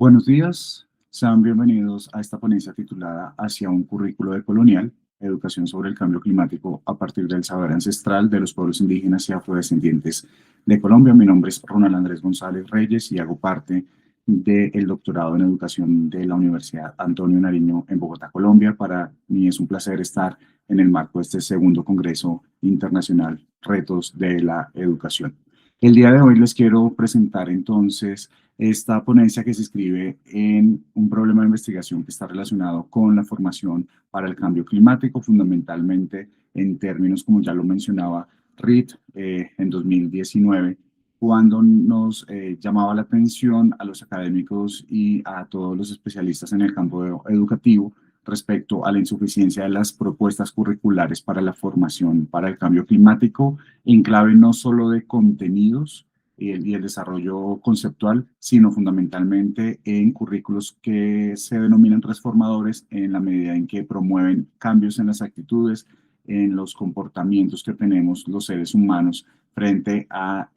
Buenos días, sean bienvenidos a esta ponencia titulada Hacia un currículo decolonial, educación sobre el cambio climático a partir del saber ancestral de los pueblos indígenas y afrodescendientes de Colombia. Mi nombre es Ronald Andrés González Reyes y hago parte del doctorado en educación de la Universidad Antonio Nariño en Bogotá, Colombia. Para mí es un placer estar en el marco de este segundo Congreso Internacional Retos de la Educación. El día de hoy les quiero presentar entonces esta ponencia que se inscribe en un problema de investigación que está relacionado con la formación para el cambio climático, fundamentalmente en términos, como ya lo mencionaba Reed en 2019, cuando nos llamaba la atención a los académicos y a todos los especialistas en el campo educativo respecto a la insuficiencia de las propuestas curriculares para la formación para el cambio climático, en clave no solo de contenidos, y el desarrollo conceptual, sino fundamentalmente en currículos que se denominan transformadores en la medida en que promueven cambios en las actitudes, en los comportamientos que tenemos los seres humanos frente a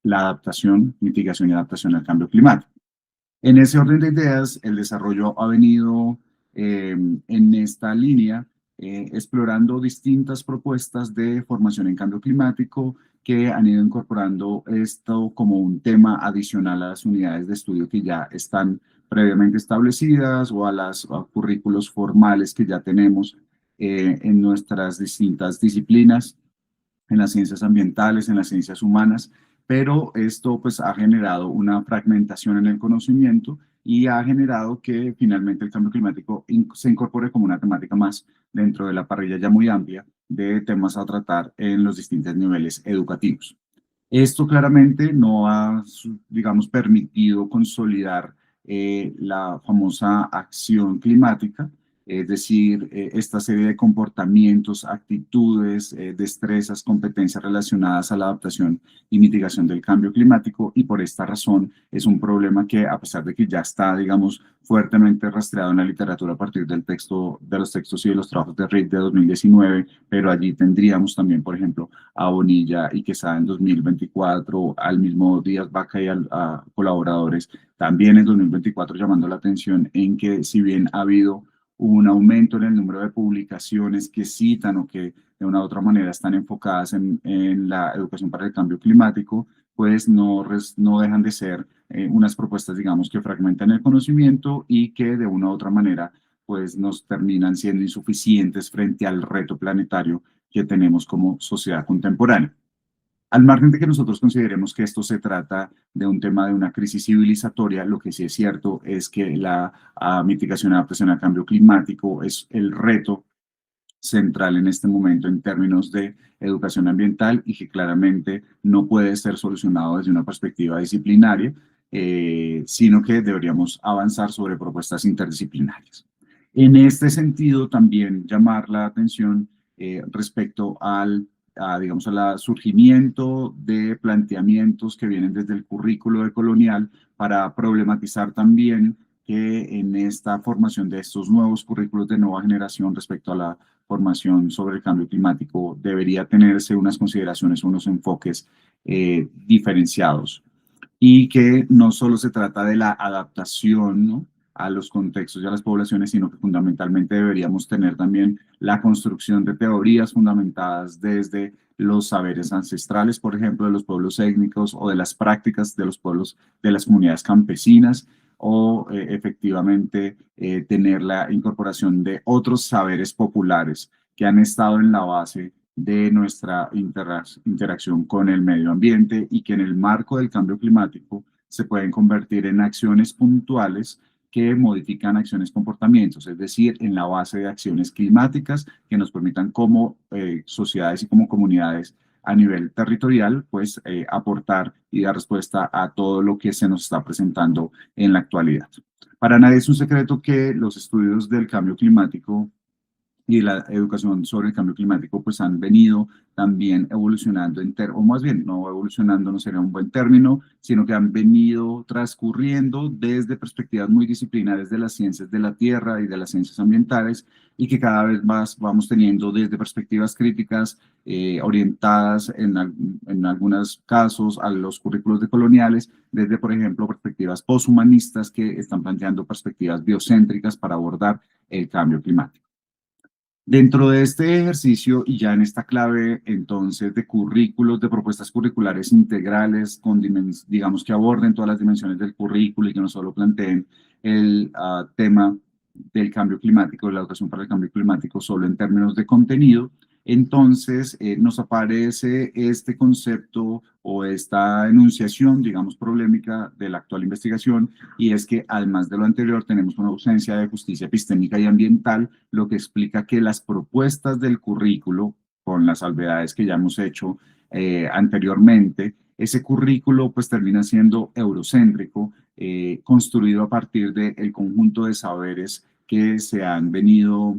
la adaptación, mitigación y adaptación al cambio climático. En ese orden de ideas, el desarrollo ha venido en esta línea explorando distintas propuestas de formación en cambio climático que han ido incorporando esto como un tema adicional a las unidades de estudio que ya están previamente establecidas o a los currículos formales que ya tenemos en nuestras distintas disciplinas, en las ciencias ambientales, en las ciencias humanas, pero esto pues ha generado una fragmentación en el conocimiento y ha generado que finalmente el cambio climático se incorpore como una temática más dentro de la parrilla ya muy amplia de temas a tratar en los distintos niveles educativos. Esto claramente no ha, digamos, permitido consolidar la famosa acción climática, es decir, esta serie de comportamientos, actitudes, destrezas, competencias relacionadas a la adaptación y mitigación del cambio climático, y por esta razón es un problema que, a pesar de que ya está, digamos, fuertemente rastreado en la literatura a partir del texto, de los textos y de los trabajos de Reed de 2019, pero allí tendríamos también, por ejemplo, a Bonilla y Quesada en 2024, al mismo Díaz Vaca y a colaboradores también en 2024, llamando la atención en que si bien ha habido un aumento en el número de publicaciones que citan o que de una u otra manera están enfocadas en la educación para el cambio climático, pues no dejan de ser unas propuestas, digamos, que fragmentan el conocimiento y que de una u otra manera pues nos terminan siendo insuficientes frente al reto planetario que tenemos como sociedad contemporánea. Al margen de que nosotros consideremos que esto se trata de un tema de una crisis civilizatoria, lo que sí es cierto es que la mitigación y adaptación al cambio climático es el reto central en este momento en términos de educación ambiental y que claramente no puede ser solucionado desde una perspectiva disciplinaria, sino que deberíamos avanzar sobre propuestas interdisciplinarias. En este sentido, también llamar la atención respecto digamos, al surgimiento de planteamientos que vienen desde el currículo decolonial para problematizar también que en esta formación de estos nuevos currículos de nueva generación respecto a la formación sobre el cambio climático debería tenerse unas consideraciones, unos enfoques diferenciados y que no solo se trata de la adaptación, ¿no?, a los contextos y a las poblaciones, sino que fundamentalmente deberíamos tener también la construcción de teorías fundamentadas desde los saberes ancestrales, por ejemplo, de los pueblos étnicos o de las prácticas de los pueblos, de las comunidades campesinas, o efectivamente tener la incorporación de otros saberes populares que han estado en la base de nuestra interacción con el medio ambiente y que en el marco del cambio climático se pueden convertir en acciones puntuales que modifican acciones comportamientos, es decir, en la base de acciones climáticas que nos permitan como sociedades y como comunidades a nivel territorial, pues aportar y dar respuesta a todo lo que se nos está presentando en la actualidad. Para nadie es un secreto que los estudios del cambio climático y la educación sobre el cambio climático pues han venido también evolucionando, o más bien no evolucionando no sería un buen término, sino que han venido transcurriendo desde perspectivas muy disciplinares de las ciencias de la Tierra y de las ciencias ambientales, y que cada vez más vamos teniendo desde perspectivas críticas orientadas en algunos casos a los currículos decoloniales, desde, por ejemplo, perspectivas poshumanistas que están planteando perspectivas biocéntricas para abordar el cambio climático. Dentro de este ejercicio y ya en esta clave entonces de currículos, de propuestas curriculares integrales, con digamos que aborden todas las dimensiones del currículo y que no solo planteen el tema del cambio climático, de la educación para el cambio climático solo en términos de contenido, entonces nos aparece este concepto o esta enunciación, digamos, problemática de la actual investigación, y es que además de lo anterior tenemos una ausencia de justicia epistémica y ambiental, lo que explica que las propuestas del currículo, con las salvedades que ya hemos hecho anteriormente, ese currículo pues termina siendo eurocéntrico, construido a partir del conjunto de saberes que se han venido,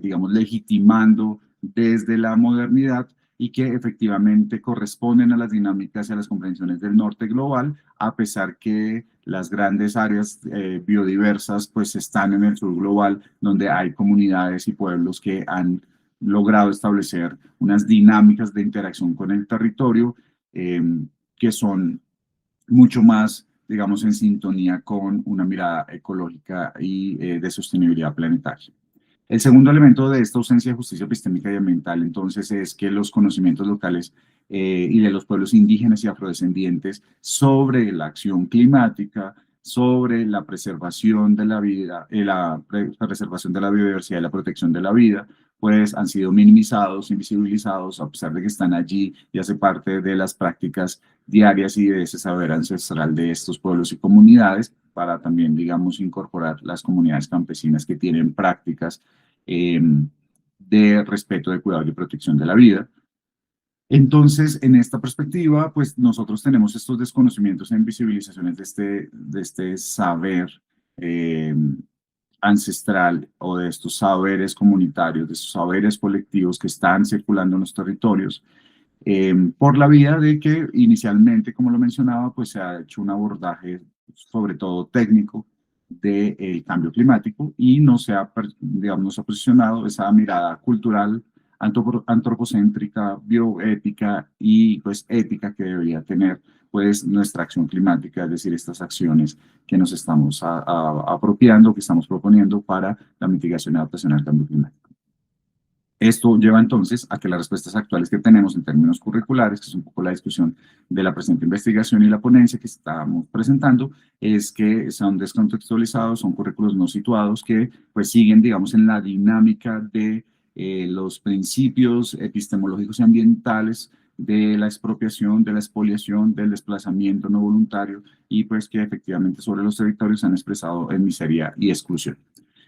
digamos, legitimando desde la modernidad y que efectivamente corresponden a las dinámicas y a las comprensiones del norte global, a pesar que las grandes áreas biodiversas pues están en el sur global, donde hay comunidades y pueblos que han logrado establecer unas dinámicas de interacción con el territorio eh, que son mucho más, digamos, en sintonía con una mirada ecológica y de sostenibilidad planetaria. El segundo elemento de esta ausencia de justicia epistémica y ambiental, entonces, es que los conocimientos locales y de los pueblos indígenas y afrodescendientes sobre la acción climática, sobre la preservación de la vida, preservación de la biodiversidad y la protección de la vida, pues han sido minimizados, invisibilizados, a pesar de que están allí y hace parte de las prácticas diarias y de ese saber ancestral de estos pueblos y comunidades, para también, digamos, incorporar las comunidades campesinas que tienen prácticas eh, de respeto, de cuidado y protección de la vida. Entonces, en esta perspectiva, pues nosotros tenemos estos desconocimientos e invisibilizaciones de este saber eh, ancestral o de estos saberes comunitarios, de estos saberes colectivos que están circulando en los territorios, por la vía de que inicialmente, como lo mencionaba, pues se ha hecho un abordaje sobre todo técnico del cambio climático y no se ha, digamos, no se ha posicionado esa mirada cultural, antropocéntrica, bioética y pues ética que debería tener pues nuestra acción climática, es decir, estas acciones que nos estamos apropiando, que estamos proponiendo para la mitigación y adaptación al cambio climático. Esto lleva entonces a que las respuestas actuales que tenemos en términos curriculares, que es un poco la discusión de la presente investigación y la ponencia que estamos presentando, es que son descontextualizados, son currículos no situados que pues siguen, digamos, en la dinámica de los principios epistemológicos y ambientales de la expropiación, de la expoliación, del desplazamiento no voluntario, y pues que efectivamente sobre los territorios se han expresado en miseria y exclusión.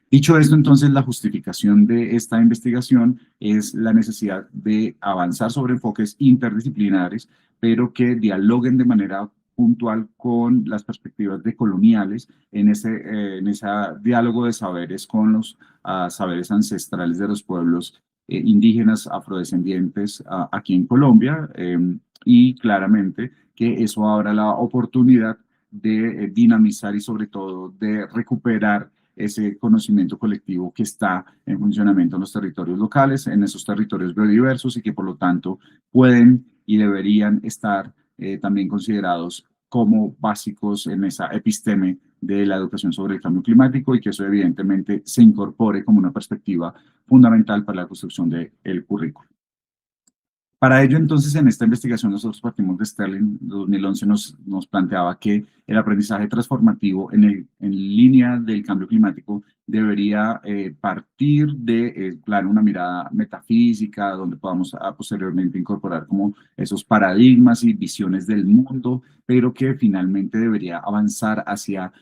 Dicho esto, entonces, la justificación de esta investigación es la necesidad de avanzar sobre enfoques interdisciplinares, pero que dialoguen de manera puntual con las perspectivas decoloniales en ese diálogo de saberes con los saberes ancestrales de los pueblos indígenas afrodescendientes aquí en Colombia, y claramente que eso abra la oportunidad de dinamizar y sobre todo de recuperar ese conocimiento colectivo que está en funcionamiento en los territorios locales, en esos territorios biodiversos, y que por lo tanto pueden y deberían estar también considerados como básicos en esa episteme de la educación sobre el cambio climático, y que eso evidentemente se incorpore como una perspectiva fundamental para la construcción del currículo. Para ello, entonces, en esta investigación nosotros partimos de Sterling. 2011 nos planteaba que el aprendizaje transformativo en línea del cambio climático debería partir de, claro, una mirada metafísica, donde podamos posteriormente incorporar como esos paradigmas y visiones del mundo, pero que finalmente debería avanzar hacia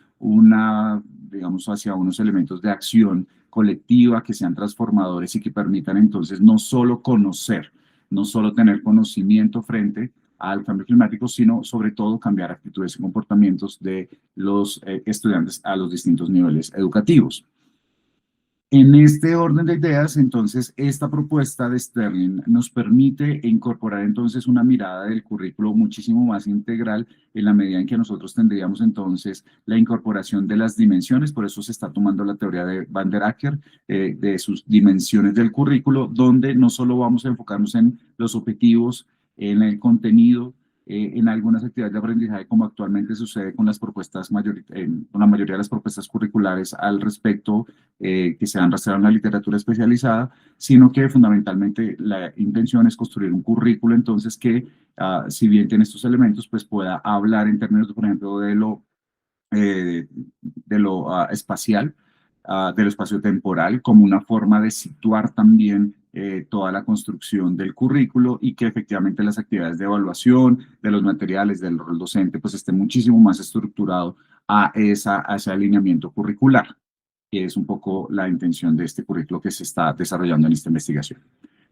digamos, hacia unos elementos de acción colectiva que sean transformadores y que permitan entonces no solo conocer, no solo tener conocimiento frente al cambio climático, sino sobre todo cambiar actitudes y comportamientos de los estudiantes a los distintos niveles educativos. En este orden de ideas, entonces, esta propuesta de Sterling nos permite incorporar entonces una mirada del currículo muchísimo más integral en la medida en que nosotros tendríamos entonces la incorporación de las dimensiones, por eso se está tomando la teoría de Van der Acker, de sus dimensiones del currículo, donde no solo vamos a enfocarnos en los objetivos, en el contenido, en algunas actividades de aprendizaje, como actualmente sucede con las propuestas con la mayoría de las propuestas curriculares al respecto, que se han rastreado en la literatura especializada, sino que fundamentalmente la intención es construir un currículo entonces que, si bien tiene estos elementos, pues pueda hablar en términos, por ejemplo, de lo espacial, de lo espacio-temporal, como una forma de situar también toda la construcción del currículo y que efectivamente las actividades de evaluación de los materiales del rol docente pues esté muchísimo más estructurado a ese alineamiento curricular, que es un poco la intención de este currículo que se está desarrollando en esta investigación.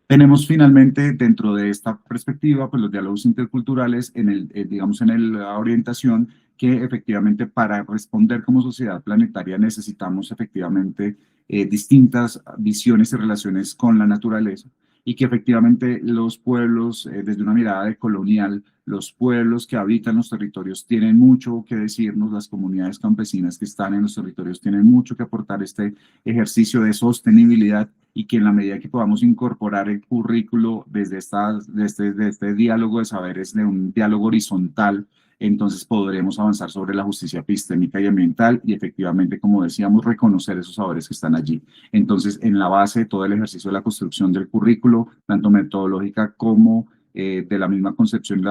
Tenemos finalmente dentro de esta perspectiva pues los diálogos interculturales digamos en la orientación, que efectivamente para responder como sociedad planetaria necesitamos efectivamente distintas visiones y relaciones con la naturaleza, y que efectivamente los pueblos, desde una mirada decolonial, los pueblos que habitan los territorios tienen mucho que decirnos, las comunidades campesinas que están en los territorios tienen mucho que aportar este ejercicio de sostenibilidad, y que en la medida que podamos incorporar el currículo desde este diálogo de saberes, de un diálogo horizontal, entonces podremos avanzar sobre la justicia epistémica y ambiental y efectivamente, como decíamos, reconocer esos saberes que están allí. Entonces, en la base de todo el ejercicio de la construcción del currículo, tanto metodológica como de la misma concepción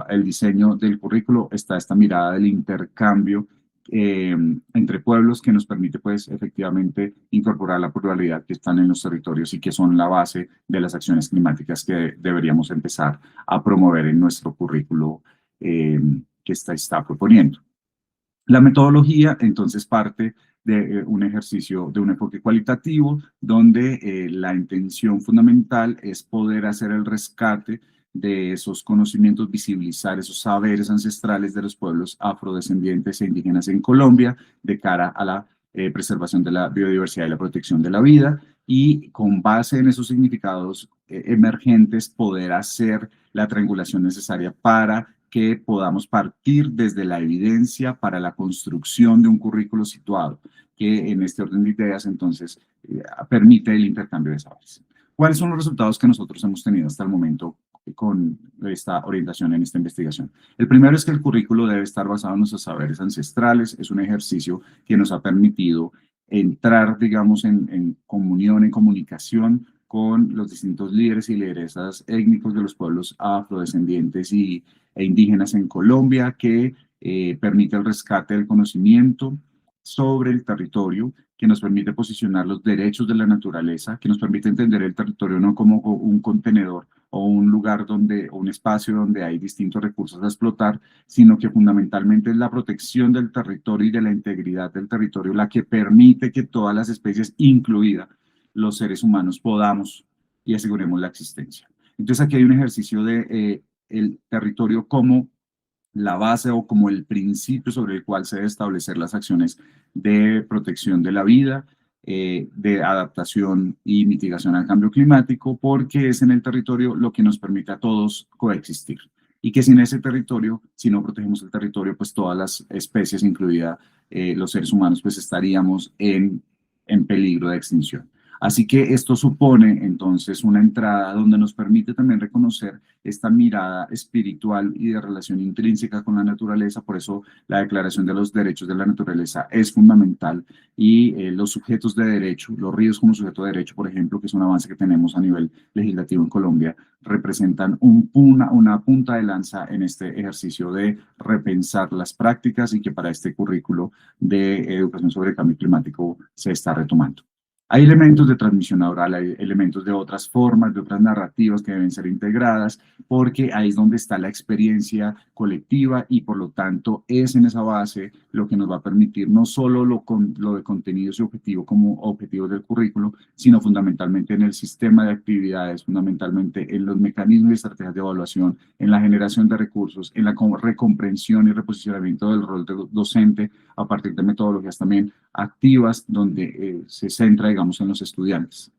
el diseño del currículo, está esta mirada del intercambio entre pueblos, que nos permite pues efectivamente incorporar la pluralidad que están en los territorios y que son la base de las acciones climáticas que deberíamos empezar a promover en nuestro currículo que está proponiendo. La metodología entonces parte de un ejercicio, de un enfoque cualitativo, donde la intención fundamental es poder hacer el rescate de esos conocimientos, visibilizar esos saberes ancestrales de los pueblos afrodescendientes e indígenas en Colombia, de cara a la preservación de la biodiversidad y la protección de la vida, y con base en esos significados emergentes poder hacer la triangulación necesaria para que podamos partir desde la evidencia para la construcción de un currículo situado, que en este orden de ideas entonces permite el intercambio de saberes. ¿Cuáles son los resultados que nosotros hemos tenido hasta el momento con esta orientación en esta investigación? El primero es que el currículo debe estar basado en nuestros saberes ancestrales. Es un ejercicio que nos ha permitido entrar, digamos, en comunión, en comunicación con los distintos líderes y lideresas étnicos de los pueblos afrodescendientes e indígenas en Colombia, que permite el rescate del conocimiento sobre el territorio, que nos permite posicionar los derechos de la naturaleza, que nos permite entender el territorio no como un contenedor o un lugar donde, o un espacio donde hay distintos recursos a explotar, sino que fundamentalmente es la protección del territorio y de la integridad del territorio la que permite que todas las especies, incluida los seres humanos, podamos y aseguremos la existencia. Entonces aquí hay un ejercicio de el territorio como la base o como el principio sobre el cual se debe establecer las acciones de protección de la vida, de adaptación y mitigación al cambio climático, porque es en el territorio lo que nos permite a todos coexistir. Y que sin ese territorio, si no protegemos el territorio, pues todas las especies, incluida los seres humanos, pues estaríamos en peligro de extinción. Así que esto supone entonces una entrada donde nos permite también reconocer esta mirada espiritual y de relación intrínseca con la naturaleza. Por eso la Declaración de los Derechos de la Naturaleza es fundamental, y los sujetos de derecho, los ríos como sujeto de derecho, por ejemplo, que es un avance que tenemos a nivel legislativo en Colombia, representan una punta de lanza en este ejercicio de repensar las prácticas, y que para este currículo de educación sobre el cambio climático se está retomando. Hay elementos de transmisión oral, hay elementos de otras formas, de otras narrativas que deben ser integradas, porque ahí es donde está la experiencia colectiva, y por lo tanto es en esa base lo que nos va a permitir no solo lo de contenidos y objetivo como objetivos del currículo, sino fundamentalmente en el sistema de actividades, fundamentalmente en los mecanismos y estrategias de evaluación, en la generación de recursos, en la recomprensión y reposicionamiento del rol docente a partir de metodologías también activas donde se centra, digamos, en los estudiantes.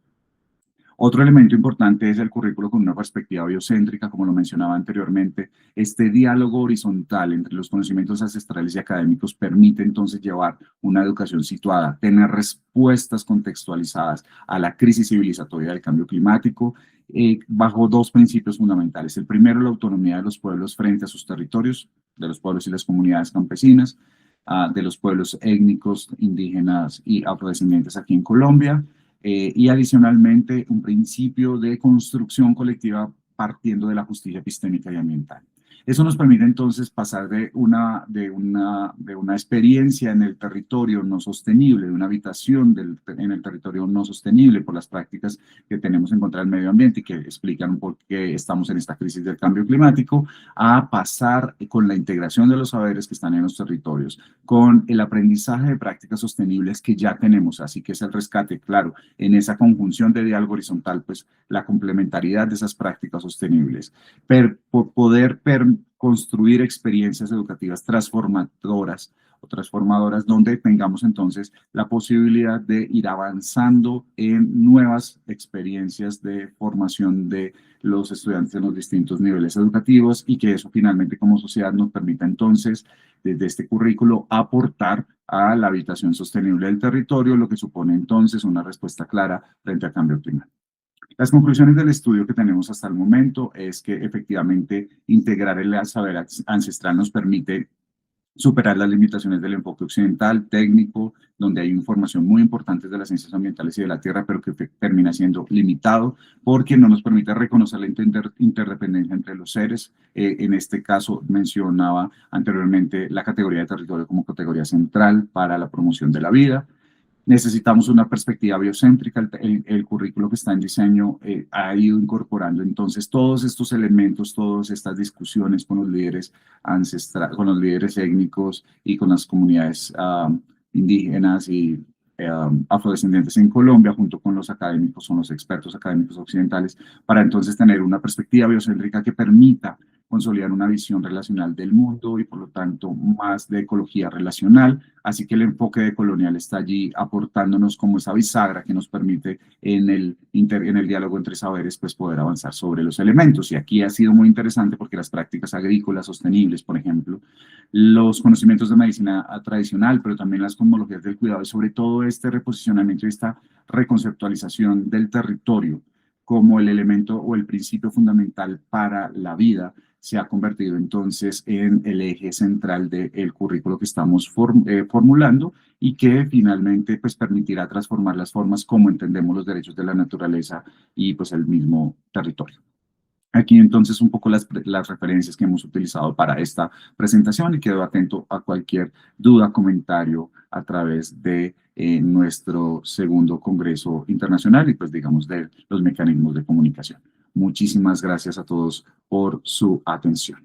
Otro elemento importante es el currículo con una perspectiva biocéntrica, como lo mencionaba anteriormente. Este diálogo horizontal entre los conocimientos ancestrales y académicos permite entonces llevar una educación situada, tener respuestas contextualizadas a la crisis civilizatoria del cambio climático, bajo dos principios fundamentales. El primero, la autonomía de los pueblos frente a sus territorios, de los pueblos y las comunidades campesinas, de los pueblos étnicos, indígenas y afrodescendientes aquí en Colombia, y adicionalmente un principio de construcción colectiva partiendo de la justicia epistémica y ambiental. Eso nos permite entonces pasar de una experiencia en el territorio no sostenible, de una habitación en el territorio no sostenible por las prácticas que tenemos en contra del medio ambiente y que explican por qué estamos en esta crisis del cambio climático, a pasar con la integración de los saberes que están en los territorios, con el aprendizaje de prácticas sostenibles que ya tenemos. Así que es el rescate, claro, en esa conjunción de diálogo horizontal, pues la complementariedad de esas prácticas sostenibles, poder construir experiencias educativas transformadoras o transformadoras donde tengamos entonces la posibilidad de ir avanzando en nuevas experiencias de formación de los estudiantes en los distintos niveles educativos y que eso finalmente como sociedad nos permita entonces desde este currículo aportar a la habitación sostenible del territorio, lo que supone entonces una respuesta clara frente al cambio climático. Las conclusiones del estudio que tenemos hasta el momento es que efectivamente integrar el saber ancestral nos permite superar las limitaciones del enfoque occidental, técnico, donde hay información muy importante de las ciencias ambientales y de la Tierra, pero que termina siendo limitado porque no nos permite reconocer la interdependencia entre los seres. En este caso, mencionaba anteriormente la categoría de territorio como categoría central para la promoción de la vida. Necesitamos una perspectiva biocéntrica. El currículo que está en diseño ha ido incorporando entonces todos estos elementos, todas estas discusiones con los líderes ancestrales, con los líderes étnicos y con las comunidades indígenas y afrodescendientes en Colombia, junto con los académicos, son los expertos académicos occidentales, para entonces tener una perspectiva biocéntrica que permita consolidar una visión relacional del mundo y por lo tanto más de ecología relacional. Así que el enfoque de colonial está allí aportándonos como esa bisagra que nos permite en el diálogo entre saberes pues poder avanzar sobre los elementos. Y aquí ha sido muy interesante porque las prácticas agrícolas sostenibles, por ejemplo, los conocimientos de medicina tradicional, pero también las cosmologías del cuidado y sobre todo este reposicionamiento y esta reconceptualización del territorio como el elemento o el principio fundamental para la vida, se ha convertido entonces en el eje central del currículo que estamos formulando y que finalmente pues permitirá transformar las formas como entendemos los derechos de la naturaleza y pues el mismo territorio. Aquí entonces un poco las referencias que hemos utilizado para esta presentación y quedo atento a cualquier duda, comentario a través de nuestro segundo Congreso Internacional y pues digamos de los mecanismos de comunicación. Muchísimas gracias a todos por su atención.